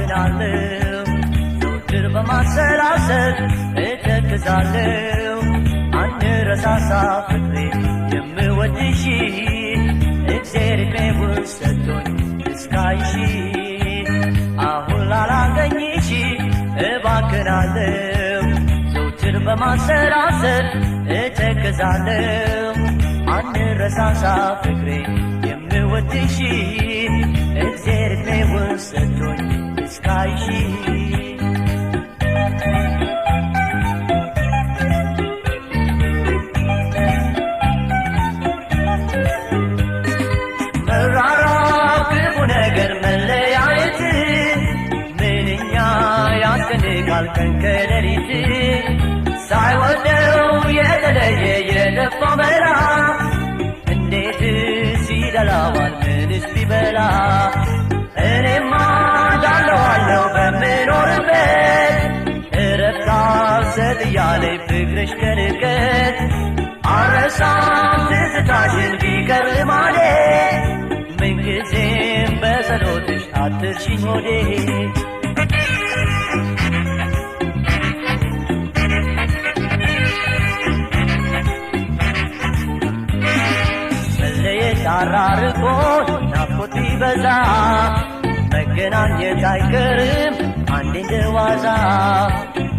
እባክናለሁ ዘወትር በማሰላሰል እተክዛለሁ አንረሳሳ ፍቅሬ የምወድሽ እግዜር ዕድሜውን ሰጥቶኝ እስካይሽ አሁን ላላገኝሽ እባክናለሁ ዘወትር በማሰላሰል እተክዛለሁ አንረሳሳ ፍቅሬ የምወድሽ እግዜር ዕድሜውን ሰጥቶኝ እስካይሽ መራራቅ ክፉ ነገር መለያየት ምንኛ ያስጨንቃል ቀን ከሌሊት ሳይወደው የተለየ የጠፋው መላ እንዴትስ ይደላዋል ምንስ ቢበላ እኔማ ዳለዋለሁ በምኖርበት እረፍት አልሰጥ እያለኝ ፍቅርሽ ከርቀት አልረሳም ትዝታሽን ቢቀር ልማዴ ምንጊዜም በጸሎትሽ አትርሺኝ ሆዴ መለየት አራርቆን ናፍቆት ቢበዛ መገናኘት አይቀርም አንዴ እንደዋዛ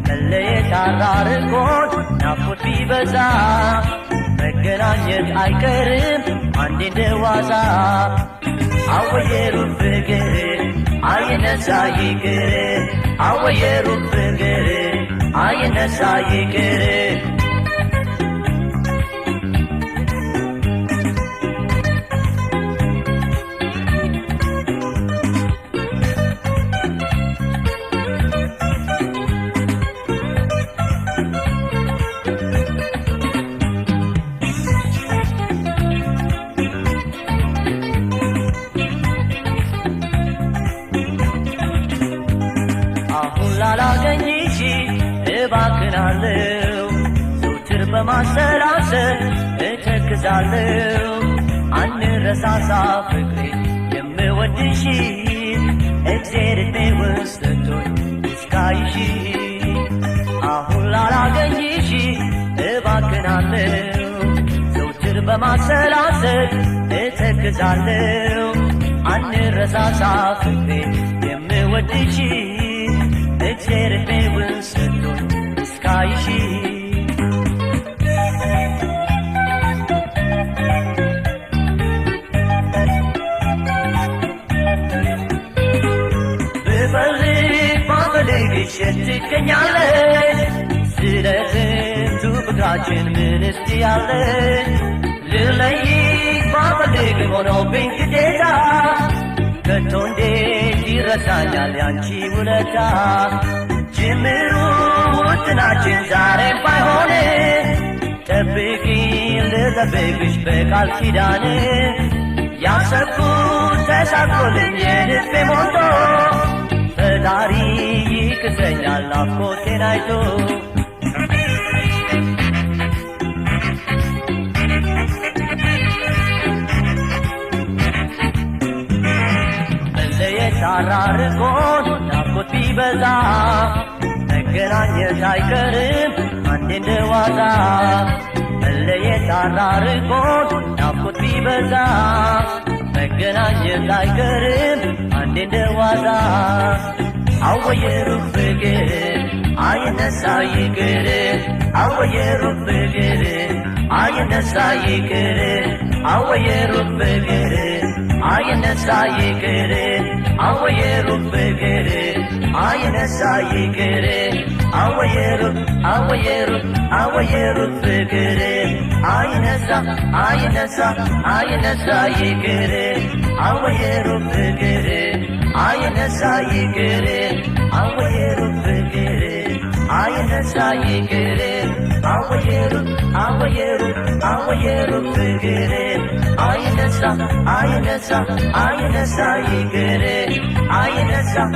መለየት አራርቆን ናፍቆት ቢበዛ መገናኘት አይቀርም አንዴ እንደዋዛ አወየሩን ፍቅር አይነሳ ይቅር አወየሩን ፍቅር አይነሳ ይቅር ላላገኝሽ እባክናለሁ ዘወትር በማሰላሰል እተክዛለሁ አንረሳሳ ፍቅሬ የምወድሽ እግዜር ዕድሜውን ሰጥቶኝ እስካይሽ አሁን ላላገኝሽ እባክናለሁ ዘወትር በማሰላሰል እተክዛለሁ አንረሳሳ ፍቅሬ የምወድሽ እግዜር ዕድሜውን ሰጥቶኝ እስካይሽ ብፈልግ ባፈልግሽ የት ትገኛለሽ ስለ ጥንቱ ፍቅራችን ምንስ ትያለሽ ልለይሽ ባፈልግ ሆኖብኝ ግዴታ ከቶ እንዴት ይረሳኛል ያንቺ ውለታ ጅምሩ ውጥናችን ዛሬም ባይሆን ጠብቂኝ ልጠብቅሽ በቃል ኪዳን ያሰብኩት ተሳክቶልኝ የልቤ ሞልቶ ፈጣሪ ይክሰኛል ናፍቆቴን አይቶ አራርቆን ናፍቆት ቢበዛ መገናኘት አይቀርም አንዴ እንደዋዛ መለየት አራርቆን ናፍቆት ቢበዛ መገናኘት አይቀርም አንዴ እንደዋዛ አወየሩን ፍቅር አይነሳ ይቅር አወየሩን ፍቅር አይነሳ ይቅር አወየሩን ፍቅር አይነሳ ይቅር አወየሩን ፍቅር አይነሳ ይቅር አወየሩን ፍቅር አይነሳ ይቅር አወየሩን ፍቅር አይነሳ ይቅር አወየሩን ፍቅር አይነሳ ይቅር አወየሩን ፍቅር አይነሳ ይቅር አይነሳ ይቅር አይነሳ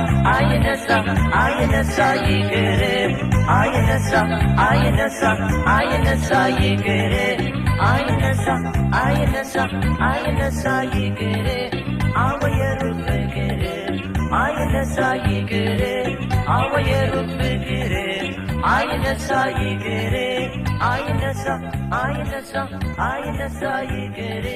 ይቅር አይነሳ ይቅር አወየሩ ፍቅር አይነሳ ይቅር አወየሩ ፍቅር አይነሳ ይቅር አይነሳ አይነሳ አይነሳ ይቅር